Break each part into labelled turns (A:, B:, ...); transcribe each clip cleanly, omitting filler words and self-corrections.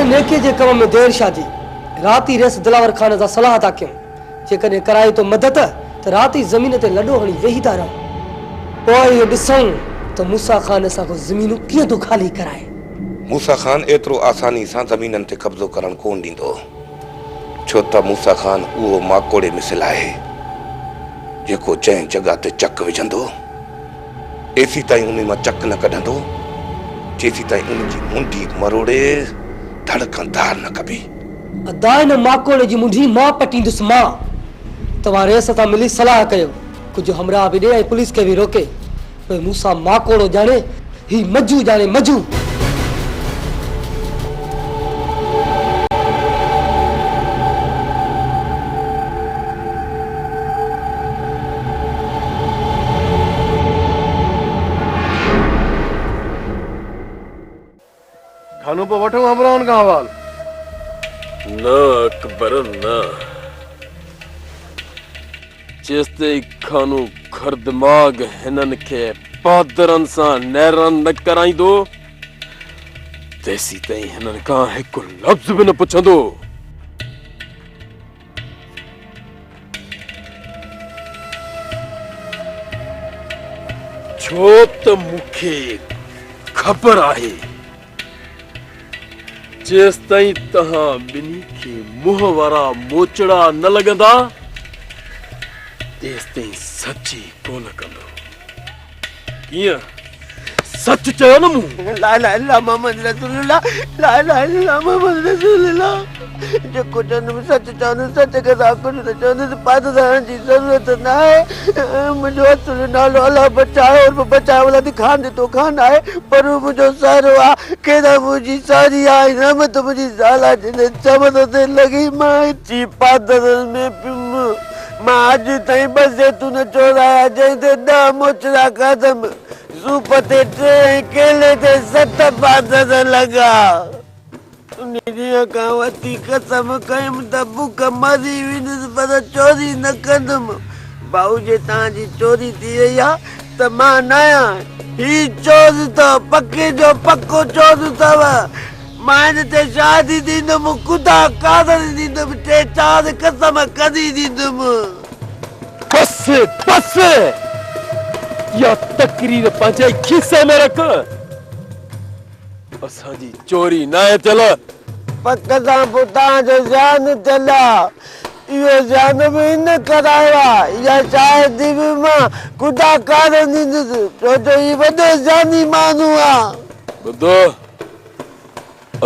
A: नेके जे कम में देर शादी राती रेस दिलावर खान जा सलाह ता क्यों जे कने कराए तो मदद त राती जमीन ते लडो हणी वेही ता रहो ओए दिसऊं तो मूसा खान असा को जमीन किए तो खाली कराए।
B: मूसा खान एतरो आसानी सा जमीनन ते कब्जो करण कोन दींदो छो त मूसा खान वो माकोड़े मिसल है जेको जंहिं जगह ते चक विझंदो एसी ताईं उन मां चक न कढंदो जेसी ताईं उनजी मुंडी मरोड़े धड़कंदार न कबी।
A: अदाय न माकोड़े जी मुंडी मां पटींदुस मां तवां रेस ता मिली सलाह कयो कुछ हमरा भी दे पुलिस के भी रोके पर मूसा माकोड़ो जाने ही मजू जाने मजू।
C: खानों पर वठो अमरान का हवाल
D: न अकबर न जेसते खानू खर दिमाग हिनन के पादरन सा नैरन न कराइंदो तेसी तई हिनन का एक लफ्ज भी न पुछंदो। छो त मुखे खबर आहे जेस ताईं तहां बिनी के मुंह वारा मोचड़ा न लगंदा तेस ताईं सच्ची कोन कंदो। किया सच चयो न मूं
E: ला ला ला मोहम्मद रसूलुल्लाह ला ला ला मोहम्मद रसूलुल्लाह जेको जन्म सच चवंदुसि सच कंदा कुझु त चवंदुसि पाददारनि जी ज़रूरत न आहे। मुंहिंजो असुल नालो अलाह बचाए और बचाए वाला दी खान जो तो खान आहे पर मुंहिंजो सारो आहे केदा मुंहिंजी सारी आहे रहमत मुंहिंजी ज़ाला जिने चमन ते लॻी मां ची पादरनि में पियुमि मां अॼु ताईं ॿ ज़ैतून चोराया जंहिं ते 10 मोचड़ा खाधमि सूप ते 3 केले ते 7 पादर लॻा ॾींहं खां वठी कसम कयमि त बुख मरी वेंदुसि पर चोरी न कंदुमि। भाऊ जे तव्हांजी चोरी थी वई आहे त मां न आहियां ही चोर अथव पके जो पको चोर अथव मां हिन ते शादी ॾींदुमि ख़ुदा कादर ॾींदुमि 3-4 कसम कढी ॾींदुमि।
D: बस बस या तकरीर पंहिंजे खीसे में रख असांजी चोरी न आहे थियल
E: पक सां पोइ तव्हांजो ज़्यान थियल आहे इहो ज़्यान बि हिन करायो आहे इहा शायदि बि मां ख़ुदा कादर ॾींदुसि छो जो हीउ वॾो ज़्यानी माण्हू आहे।
D: ॿुधो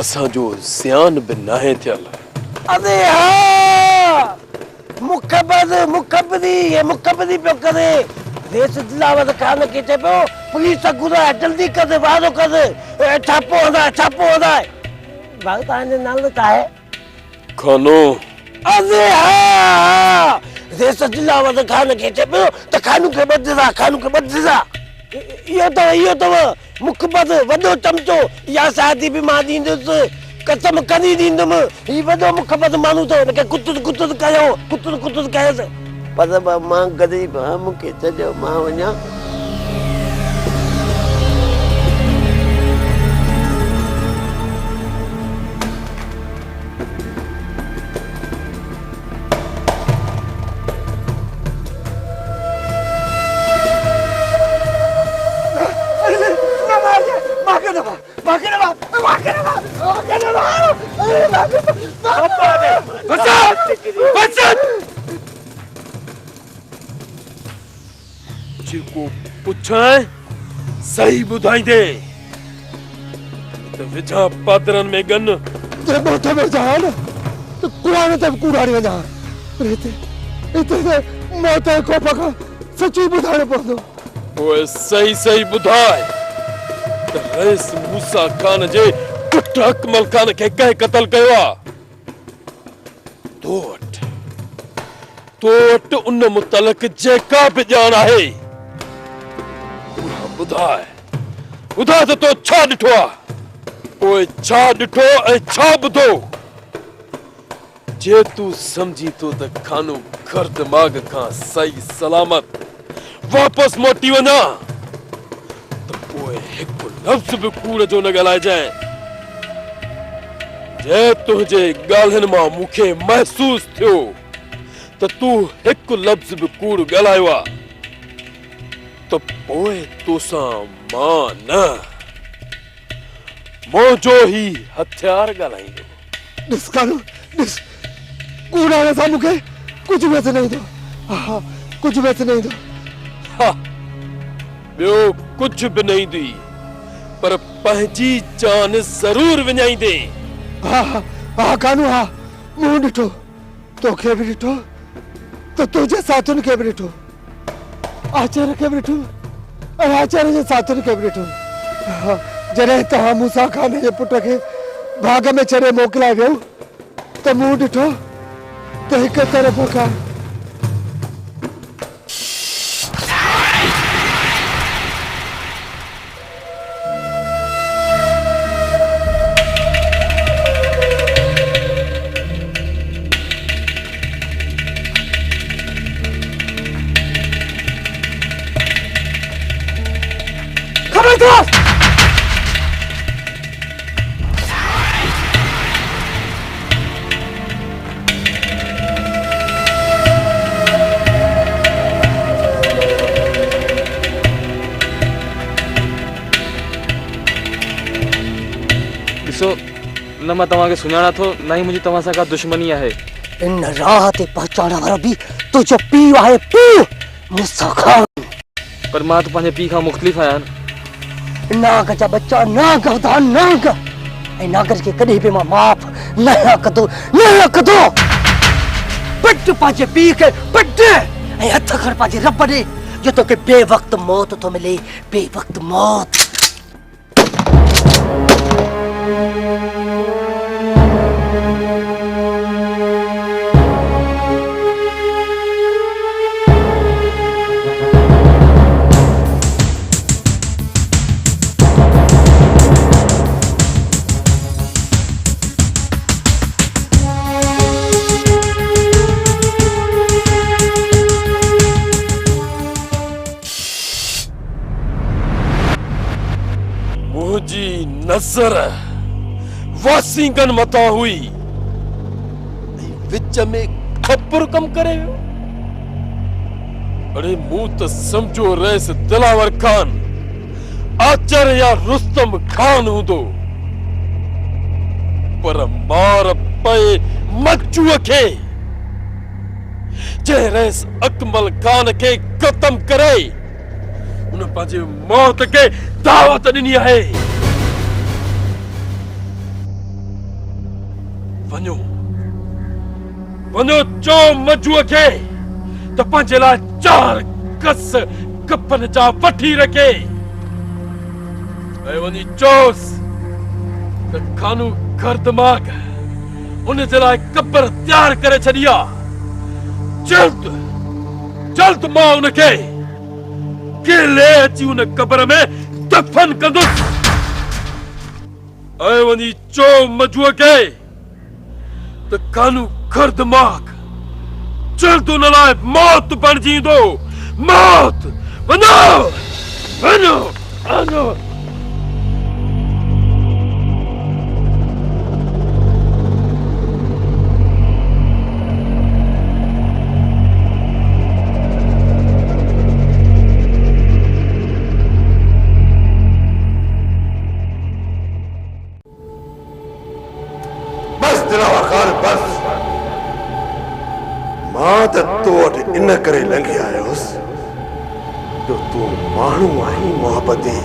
D: असांजो ज़्यान बि न आहे थियल।
E: अरे हा मुखबरी पियो करे देश दिलावर खान के चए पियो पुलिस घुराए जल्दी कर वारो कर छापो हंदा भाई तव्हांजो नालो छा आहे?
D: खानो।
E: अरे हा देश दिलावर खान के चए पियो त खानू खे बदला इहो तव मुखबत वॾो चमचो इहा शादी बि मां ॾींदुसि कसम कढी ॾींदुमि हीउ वॾो मुखबत माण्हू अथव हिनखे कुतुर कयोसि पर मां ग़रीब आहियां मूंखे छॾियो मां वञा।
D: जेको पुछां सही ॿुधाईंदे त विझां पादरनि में गन
E: ते मौत में जान त कुरान ते कुरानी वञा पर हिते मौत को पका सच्ची ॿुधाइणो पवंदो।
D: ओए सही ॿुधाए त रईस मूसा खान जे पुट अकमल खान खे कंहिं क़त्ल कयो आहे? तो वटि उन मुतलक जेका बि ॼाण आहे ॿुधाए त तो छा ॾिठो आहे ओए छा ॾिठो ऐं छा ॿुधो जे तूं समझी तो त खानो घर दिमाग खां सही सलामत वापस मोटी वञा त पोइ हिकु लफ़्ज़ बि कूड़ जो न ॻाल्हाइजांइ जे तुझे गाल्हन मां मुखे महसूस थियो त तू एक लफ्ज भी कूड़ गलायो आ तो पोए तोसा मां न मोजो ही हथियार गलाइंदो।
F: ॾिस कानू ॾिस कूड़ हाणे सां मूंखे कुझु बि हथ न ईंदो। हा कुझु बि हथ न ईंदो।
D: हा ॿियो कुछ भी नहीं दी पर पंहिंजी जान जरूर विञाईंदे।
F: हा हा हा कानू हा मूं ॾिठो तोखे बि ॾिठो त तुंहिंजे साथियुनि खे बि ॾिठो आचार्य खे बि ॾिठो ऐं आचार्य जे साथियुनि खे बि ॾिठो। हा जॾहिं तव्हां मूसा खान जे पुट खे बाग़ में छॾे मोकिलाए वियो त मूं ॾिठो त हिक तरफ़ खां
G: ॾिसो न मां तव्हांखे सुञाणा थो न ही मुंहिंजी तव्हां सां का दुश्मनी आहे।
A: इन राह ते पहुचाइण वारो बि तुंहिंजो पीउ आहे पीउ मूसा खान।
G: पर मां त पंहिंजे पीउ खां मुख़्तलिफ़ आहियां।
A: नाग जा बच्चा नाग हूंदा नाग ऐं नागर खे कॾहिं बि मां माफ़ न कंदो न कंदो। पट पंहिंजे पीउ खे पट ऐं हथ खण पंहिंजे रब ॾे जो तोखे बेवक्त मौत थो मिले बेवक्त मौत।
D: मुझी नजर वासिंगन मता हुई विच में खपुर कम करे वियो। अरे मूं त समझो रहिस दिलावर खान आचार्य या रुस्तम खान हूंदो पर मार पए मच्चूअ खे जे रहिस अकमल खान खे ख़त्म करे उन पंहिंजे मौत खे दावत ॾिनी आहे। वञो वञो चो मजूअ खे त पंहिंजे लाइ 4 कस कफन जा वठी रखे ऐं वञी चोस त खानू घर दिमाग़ उन जे लाइ कब्र तैयार करे छॾी आहे। जल्द जल्द मां उनखे केले अची उन कब्र में दफन कंदुसि ऐं वञी चो मजूअ खे त कानू घर दिमाग़ जल्द उन लाइ मौत बणिजी ईंदो। मौत वञो वञो वञो।
B: दिलावर खान बस मां त तो वटि इन करे लंघी आयोसि जो तूं माण्हू आहीं मोहबती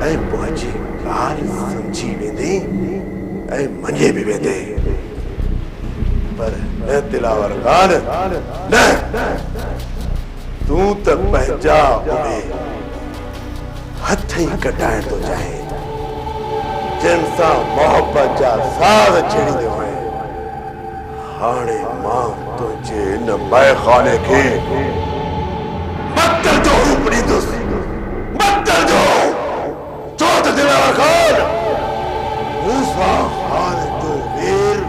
B: ऐं मुंहिंजी ॻाल्हि सम्झी वेंदे ऐं मञे बि वेंदे पर न दिलावर खान न तूं त पंहिंजा उहे हथ ई कटाइण थो चाहे जिनसा मोहब्बत जा साज़ छेड़ींदो आहे। हाणे मां तुंहिंजे इन मैखाने खे मक्तल जो रूप ॾींदुसि मक्तल जो छो त दिलावर खान मूसा खान जो वीर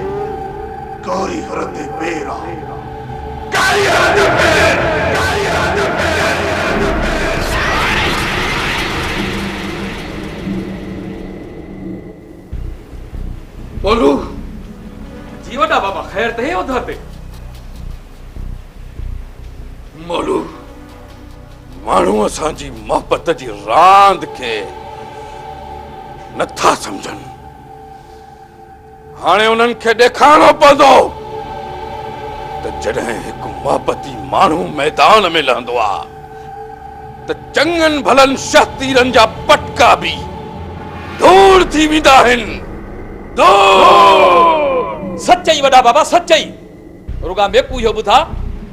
B: गौरी हरंदे पेर आहे कारी हरंदे पेर कारी हरंदे पेर।
D: ते उधर ते मोलू माण्हू असांजी मोहब्बत जी रांद खे नथा समझन हाणे उन्हनि खे ॾेखारणो पवंदो त जॾहिं हिकु मोहब्बती माण्हू मैदान में लहंदो आहे त चङनि भलनि शहतीरनि जा पटका बि दूर थी वेंदा आहिनि।
G: सच्चाई वॾा बाबा सच्चाई। रुगा मेकू इहो ॿुधा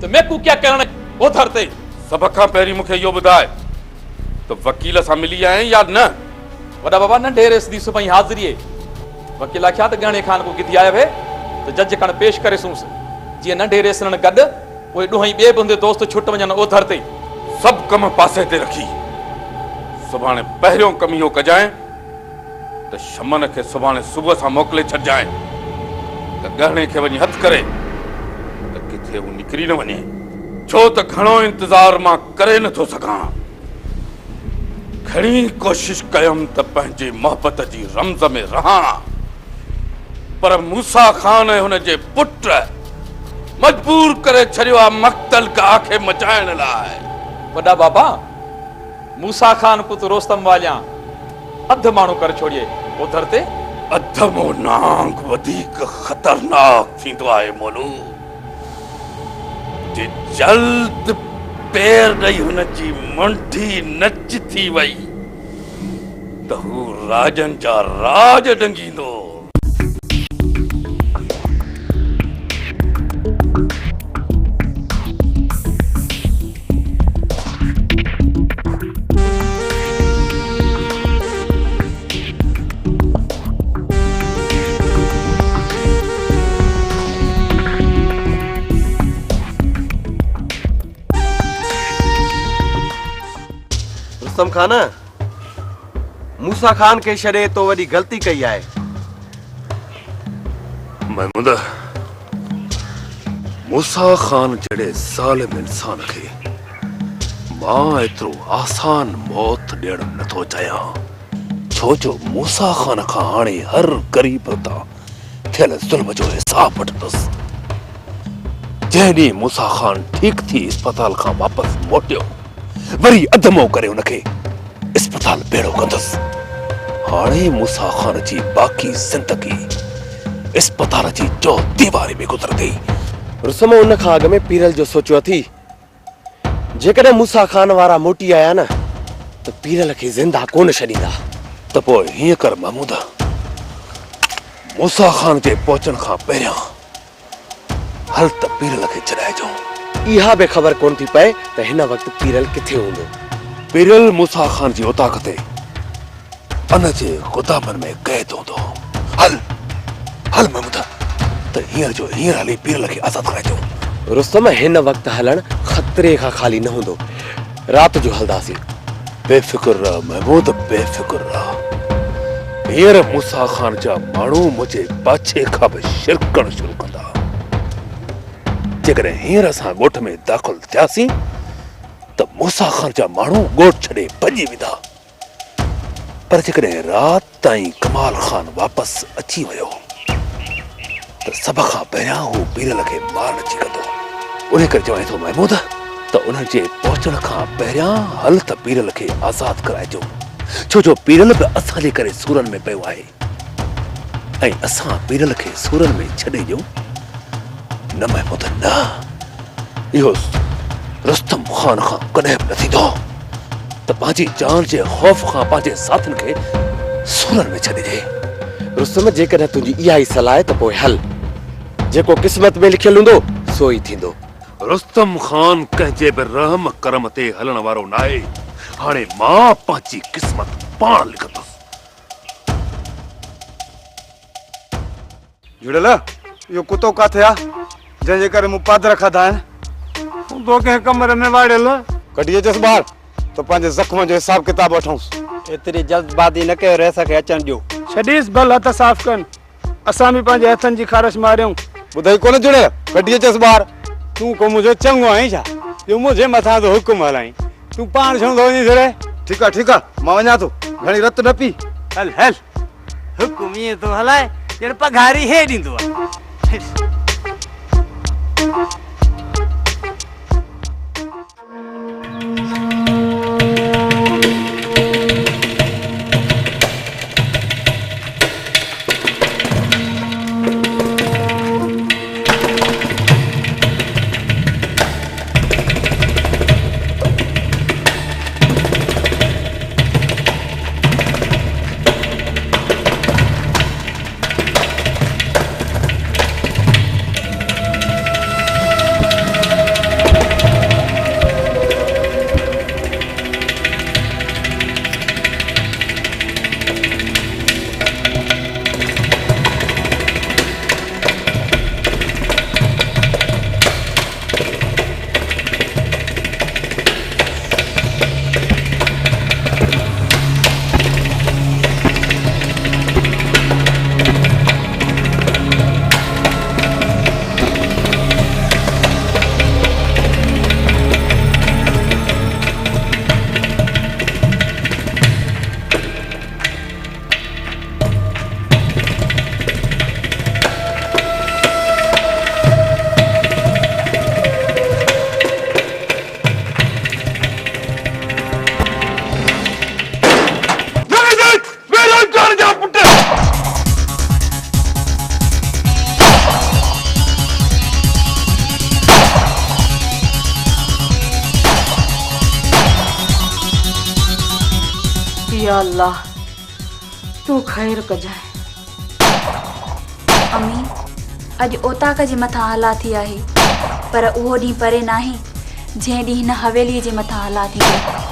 G: त मेकू क्या करण ओधर ते।
D: सभ खां पहिरीं मूंखे इहो ॿुधाए त वकील सां मिली आहीं या न?
G: वॾा बाबा नंढे रेस दी सुभाई हाज़िरी वकील आख्या त गणे खान को किथी आयो वे त जज खण पेश करे सूंस जीअं नंढे रेसरनि गॾु उहे ॾुहं ॿिए बंदे दोस्त छुट वञनि ओधर ते।
D: सभु कम पासे ते रखी सुभाणे पहिरियों कम इहो कजांइ त शमन खे सुभाणे सुबुह सां मोकिले छॾिजांइ त गहणे खे वञी हथु करे त किथे हू निकिरी न वञे छो त घणो इंतज़ार मां करे नथो सघां। घणी कोशिश कयमि त पंहिंजे मोहब्बत जी रमज़ में रहां पर मूसा खान ऐं हुन जे पुट मजबूर करे छॾियो आहे मक़्तल गाह खे मचाइण लाइ।
G: वॾा बाबा मूसा खान पुत रोस्तम वालियां अध माण्हू करे छोड़िए ओधर ते।
D: अधमो नांग वधीक खतरनाक थींदो आहे मोलू। जे जल्द पैर ॾेई हुन जी मुंठी नच थी वई त हू राजन जा राज डंगींदो।
C: रुस्तम खान मूसा खान के छॾे तो वॾी ग़लती कई आहे।
B: महमूद मूसा खान जड़े ज़ालिम इंसान खे मां एतिरो आसान मौत ॾियण नथो चाहियां छो जो मूसा खान खां हाणे हर ग़रीब तां थियल ज़ुल्म जो हिसाब वठंदुसि। जंहिं ॾींहुं मूसा खान ठीक थी अस्पताल खां वापसि मोटियो वरी अधमो करे उनखे अस्पताल बेड़ो कंदुसि। हाणे मूसा खान जी बाक़ी ज़िंदगी अस्पताल जी चौ दीवारी में गुज़रंदी।
C: रुस्तम उन खां अॻु में पीरल जो सोचियो थी जेकॾहिं मूसा खान वारा मोटी आया न त पीरल खे ज़िंदा कोन छॾींदा।
B: त पोइ हीअं कर महमूद मूसा खान जे पहुचण खां पहिरियां हल त पीरल खे छॾाइजो।
C: इहा बि ख़बर कोन थी पए त हिन वक़्तु पीरल किथे हूंदो।
B: पीरल मूसा खान जी उताक ते अन जे गुदामनि में क़ैद हूंदो। हल हल महमूद त हींअर जो हींअर हली पीरल खे आज़ादु कराइजो।
C: रुस्तम हिन वक़्तु हलण ख़तरे खां ख़ाली न हूंदो। राति जो हलंदासीं।
B: बेफिक्र रह महमूद बेफिक्र रह। हींअर मूसा खान जा माण्हू मुंहिंजे पाछे खां बि शिरक करणु शुरू कंदा। जेकॾहिं हींअर असां ॻोठ में दाख़िल थियासीं त मूसा खान जा माण्हू ॻोठ छॾे भॼी वेंदा पर जेकॾहिं राति ताईं कमाल खान वापसि अची वियो त सभ खां पहिरियां हू पीरल खे मार अची कंदो। उन करे चवां थो महमूद त उन्हनि जे पहुचण खां पहिरियां हल त पीरल खे आज़ादु कराइजो छो जो पीरल बि असांजे करे सूरनि में पियो आहे ऐं असां पीरल खे सूरनि में छॾे ॾियूं न महमूद न। इहो रुस्तम खान खां कॾहिं बि न थींदो त पंहिंजी जान जे ख़ौफ़ खां पंहिंजे साथियुनि खे सूरनि में छॾे ॾे।
C: रुस्तम जेकॾहिं तुंहिंजी इहा ई सलाह आहे त पोइ हल जेको क़िस्मत में लिखियलु हूंदो सो ई थींदो।
B: रुस्तम खान कंहिंजे बि रहम करम ते हलण वारो न आहे। हाणे मां पंहिंजी क़िस्मत पाण लिखंदुसि।
F: जुड़ियल इहो कुतो काथे आहे जंहिंजे करे मूं पादर खाधा आहिनि।
C: तो कंहिं कमरे में वाड़ियल
F: कढी अचसि ॿाहिरि त पंहिंजे ज़ख़्म जो हिसाब किताब वठूंसि।
C: एतिरी जल्दबाज़ी न कयो रेस खे अचण ॾियो।
H: छॾीस भल हथ साफ़ कनि असां बि पंहिंजे हथनि जी ख़ारिश मारियूं।
F: ॿुधाई कोन जुड़ियल कढी अचसि ॿाहिरि। तूं को मुंहिंजो चङो आहीं छा जो मुंहिंजे मथां तो हुकुम हलाई। तूं पाण छो थो वञी फिरे। ठीकु आहे मां वञा थो घणी रत न पी।
E: हल हल हुकुम ईअं थो हलाए ॼण पघारी हे ॾींदो आहे।
I: या अल्लाह तू खैर कजाए।
J: अम्मी अॼु ओताक जे मथां हला थी आहे, पर उहो ॾींहुं परे नाहे जंहिं ॾींहुं हिन हवेलीअ जे मथां हला थी आहे।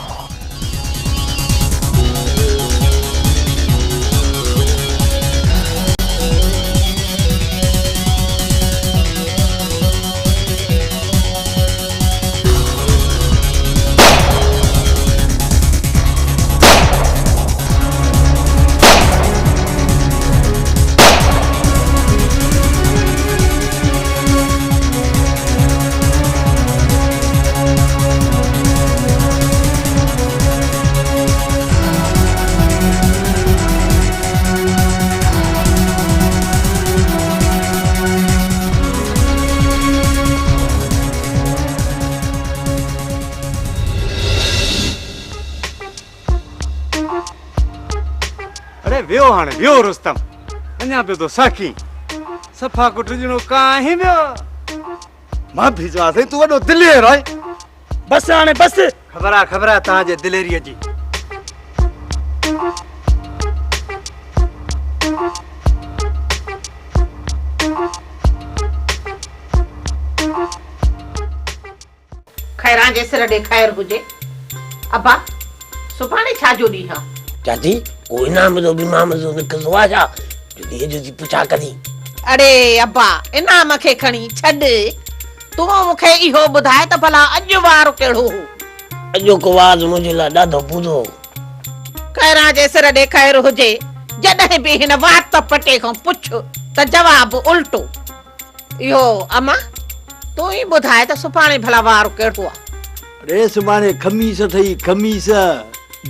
H: अरे वियो हाणे वियो रुस्तम, अञा पियो तो साखी सफ़ा कुटजणो काहे वियो। मां भी चवां तूं वॾो दिलेर आहे। बस हाणे बस, ख़बर आहे तव्हांजे दिलेरीअ जी।
E: खैरां जे सिर ॾे खैर हुजे। अब्बा सुभाणे छा जो ॾींहुं आहे?
A: चाची कोई नाम जो भी माम जो निकल आ जा जो ये जो पूछा करी।
E: अरे अब्बा इनाम खे खणी छॾ, तूं मूंखे इहो ॿुधाए त भला अॼु वार कहिड़ो हो?
A: अॼो को वार मुंहिंजे लाइ ॾाढो पूरो।
E: खैरां जे सिर ॾे खैर हुजे, जॾहिं बि हिन वात पटे खां पुछ त जवाब उल्टो। इहो अमा तूं ई ॿुधाए त सुभाणे भला वार कहिड़ो आहे?
F: अरे सुभाणे खमीस अथई खमीस,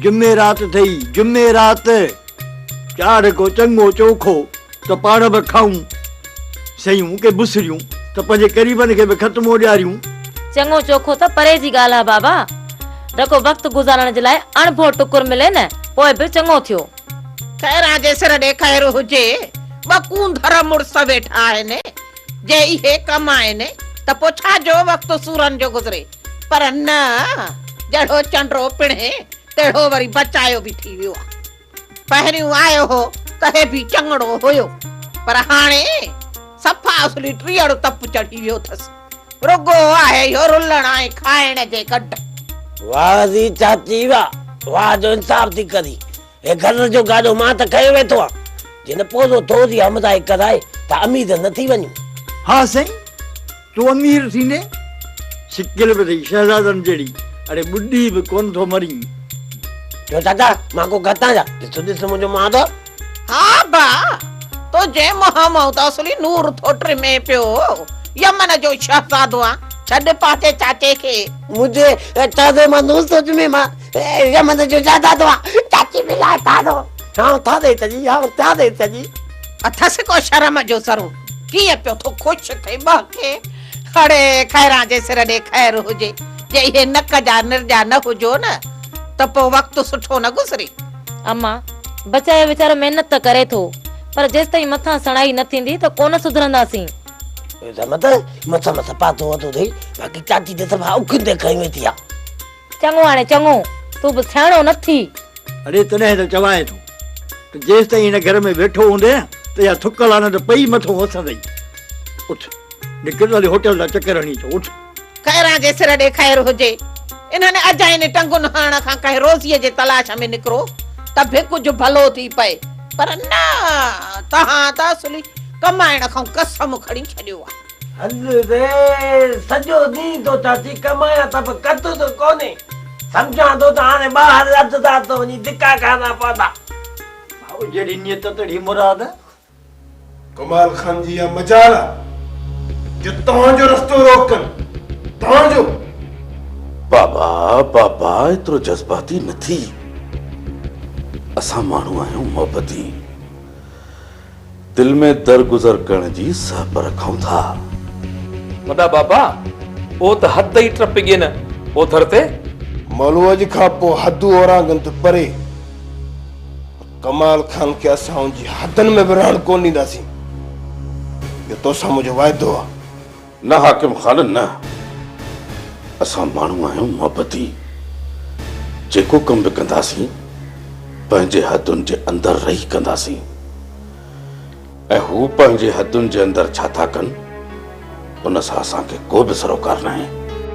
F: जुमेरात अथई जुमेरात। चार को चङो चोखो त पाण बि खाऊं, सयूं के बुसरियूं त पंहिंजे क़रीबनि खे बि ख़त्मो ॾियारियूं।
I: चङो चोखो त परे जी ॻाल्हि आहे बाबा, रखो वक़्तु गुज़ारण जे लाइ अणभो टुकुर मिले न पोइ बि चङो थियो।
E: खैरां जे सिर ॾे खैर हुजे, ॿ कूंधर मुड़स वेठा आहिनि, जे इहे कम आहिनि त पोइ छा जो वक़्तु सूरनि जो गुज़रे। पर न, जहिड़ो चंडो पिणे तहिड़ो वरी बचायो बि थी वियो आहे। पहिरियों आयो हो त हे बि चङड़ो हुयो, पर हाणे सफ़ा असली टीअड़ तप चढ़ी वियो अथसि। रुगो आहे इहो रुलण ऐं खाइण जे गॾु।
A: वाह जी चाची वाह जो इंसाफ़ थी करी। हे घर जो गाॾो मां त कयो वेठो आहे, जिन पोइ थोरी हमदाई कराए त अमीर न थी वञूं।
F: हाँ साईं, तूं अमीर थींदे शिकिल बि अथई शहज़ादनि जहिड़ी। अरे ॿुढी बि कोन थो मरी।
A: जो चाचा मां को गता जा ॾिस मुंहिंजो मां त।
E: हा बा तो जे मोहम्मद असली नूर थोटरे में पियो यमन जो शहजादो आ। छॾ पाते चाचे खे।
A: मुझे चाचे मां सोच में मां यमन जो शहजादो आ। चाची मिला था दो हां था दे तजी हां था दे तजी।
E: अथस को शर्म जो सरू कीअं पियो थो खुश थे बाके। अरे खैरां जे सिर ॾे खैर हुजे, जे इहे नक जा निर्जा न हुजो न त पोइ वक़्तु सुठो न गुज़रे।
I: अम्मा बचाए वीचारो मेहनत त करे थो, पर जेसिताईं मथां सणाई न थींदी त कोन सुधरंदासीं।
A: मथां पातो वतो थई, बाक़ी चाची ते सभा उखिन ते खई वेठी आ।
I: चङो हाणे चङो, तूं बि सियाणो न थी।
F: अरे तॾहिं त चवां थो त जेसिताईं हिन घर में वेठो हूंदे त या थुक लान त पई मथो वसंदई। उठ निकिर हली होटल जा चकर हणी अचो। उठ
E: खैरां जे सिर ॾे खैर हुजे, इन्हनि अजाइनि टंगुनि हणण खां कंहिं रोज़ीअ जे तलाश में निकिरो त बि कुझु भलो थी पए। पर न, तव्हां त असली कमाइण खां कसम खणी छॾियो आहे।
A: हल रे सॼो ॾींहुं तो चाची कमाया त बि कत तो कोन्हे। सम्झां थो त हाणे ॿाहिरि रधदा तो वञी धिका खाना पवंदा।
F: भाऊ जहिड़ी नियत तहिड़ी मुराद।
K: कमाल खान जी या मजाल जो तव्हांजो रस्तो रोकनि तव्हांजो।
B: बाबा बाबा एतिरो जज़्बाती न थी। असां माण्हू आहियूं मोहबती, दिल में दरगुज़र करण जी सहब रखूं था।
G: वॾा बाबा ओ त हद ई टपी गए न ओधर ते।
K: मौलूअ जी खां पोइ हदूं ओरांगनि त परे। कमाल खान खे असां जी हदनि में बि रहण कोन ॾींदासीं। इहो तोसां मुंहिंजो वाइदो आहे।
B: न हाकिम खान न, असां माण्हू आहियूं मोहबती, जेको कम बि कंदासीं पंहिंजे हदुनि जे अंदरि रही कंदासीं ऐं हू पंहिंजे हदुनि जे अंदरि छा था कनि उन सां असांखे को बि सरोकार न आहे।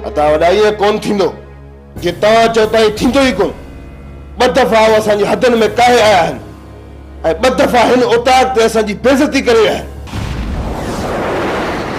K: अता वॾा ईअं कोन थींदो जे तव्हां चओ त ईअं थींदो ई कोन। 2 दफ़ा असांजी हदनि में काहे आया आहिनि ऐं 2 दफ़ा हिन उतार ते असांजी बेइज़ती करे विया आहिनि।